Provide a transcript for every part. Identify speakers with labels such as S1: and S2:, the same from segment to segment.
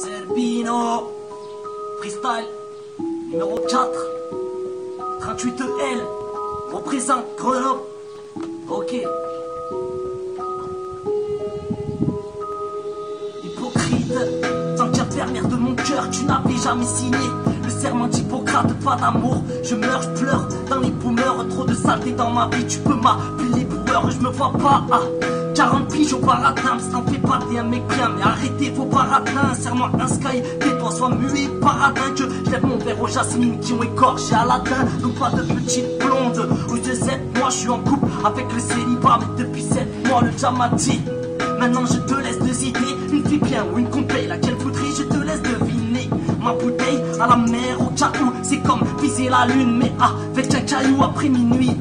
S1: Zerbino, freestyle, numéro 4, 38L, représente Grenoble, ok. Hypocrite, sanctuaire de mon cœur, tu n'avais jamais signé le serment d'Hippocrate, pas d'amour, je meurs, je pleure dans les boomers, trop de saleté dans ma vie, tu peux m'appeler boueur, je me vois pas à 40 piges au baratin, ça n'en fait pas t'es un mec bien, mais arrêtez vos baratins, serre-moi un sky, tais-toi, sois muet, paradin, que je lève mon verre aux jasmines qui ont écorché Aladdin, donc pas de petite blonde, ou de 7 mois, je suis en couple avec le célibat, mais depuis 7 mois, le déjà m'a dit. Maintenant je te laisse deux idées, une fille bien ou une complet, laquelle voudrais je te laisse deviner. Ma bouteille à la mer au Tchaou, c'est comme viser la lune, mais avec un caillou après minuit.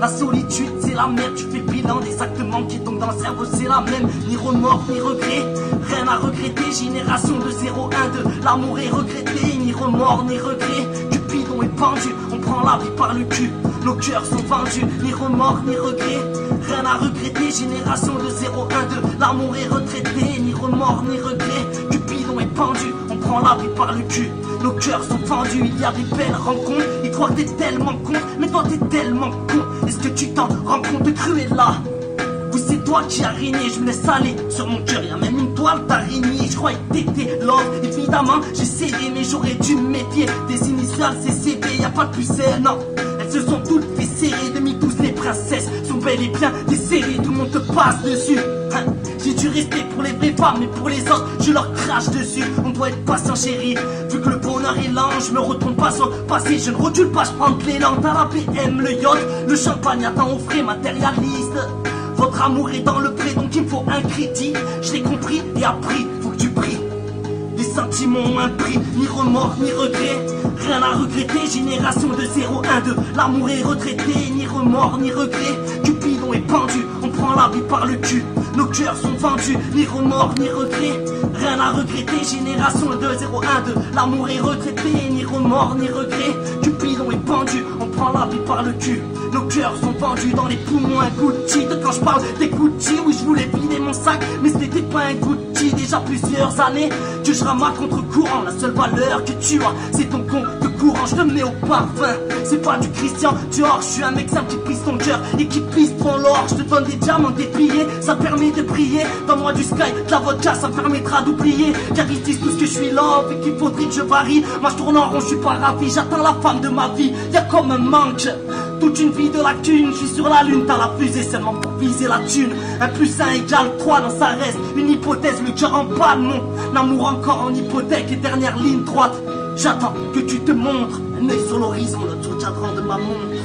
S1: La solitude c'est la merde, tu fais bilan des actes manqués, donc dans le cerveau c'est la même. Ni remords ni regrets, rien à regretter, génération de 0-1-2. L'amour est regretté, ni remords ni regrets. Cupidon est pendu, on prend la vie par le cul. Nos cœurs sont vendus, ni remords ni regrets. Rien à regretter, génération de 0-1-2. L'amour est retraité, ni remords ni regrets. Cupidon est pendu, on prend la vie par le cul. Nos cœurs sont fendus, il y a des belles rencontres. Ils croient que t'es tellement con, mais toi t'es tellement con. Est-ce que tu t'en rends compte de Cruella? Oui c'est toi qui as régné, je me laisse aller. Sur mon cœur y'a même une toile d'araignée. Je croyais que t'étais love, évidemment j'ai cédé, mais j'aurais dû me méfier. Des initiales c'est CB, y'a pas de pucelle, non. Elles se sont toutes fait serrer, 2012 les princesses sont bel et bien desserrées, tout le monde te passe dessus. J'ai du respect pour les vraies femmes, mais pour les autres, je leur crache dessus. On doit être patient chérie, vu que le bonheur est lent, je me retourne pas sur le passé, je ne recule pas, je prends l'élan. T'as la PM, le yacht, le champagne attend au frais, matérialiste. Votre amour est dans le pré, donc il me faut un crédit. Je l'ai compris et appris, faut que tu pries. Les sentiments ont un prix, ni remords, ni regrets. Rien à regretter, génération de 0-1-2. L'amour est retraité, ni remords, ni regrets. Cupidon est pendu, on prend la vie par le cul. Nos cœurs sont vendus, ni remords, ni regrets. Rien à regretter, génération de 0-1-2. L'amour est retraité, ni remords, ni regrets. Cupidon est pendu, on prend la vie par le cul. Nos cœurs sont vendus dans les poumons, un Gucci. De quand je parle des Gucci, oui je voulais vider mon sac, mais c'était pas un Gucci. Déjà plusieurs années que je ramasse contre courant. La seule valeur que tu as, c'est ton compte de courant. Je te mets au parfum, c'est pas du Christian Dior. Je suis un mec simple qui pisse ton cœur et qui pisse ton l'or. Je te donne des diamants, des billets, ça permet de prier. Donne-moi du sky, de la vodka, ça me permettra d'oublier. Car ils disent tous que je suis love et qu'il faudrait que je varie. Moi je tourne en rond, je suis pas ravi, j'attends la femme de ma vie. Y'a comme un manque, toute une vie de la thune. Je suis sur la lune, t'as la fusée seulement pour viser la thune. 1 + 1 = 3, dans ça reste une hypothèse, le cœur en bas, mon amour encore en hypothèque et dernière ligne droite. J'attends que tu te montres, un œil sur l'horizon, l'autre sur le cadran de ma montre.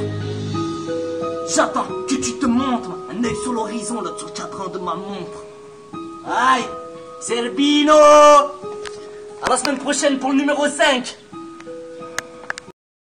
S1: J'attends que tu te montres, un œil sur l'horizon, l'autre sur le cadran de ma montre. Aïe, Zerbino. À la semaine prochaine pour le numéro 5.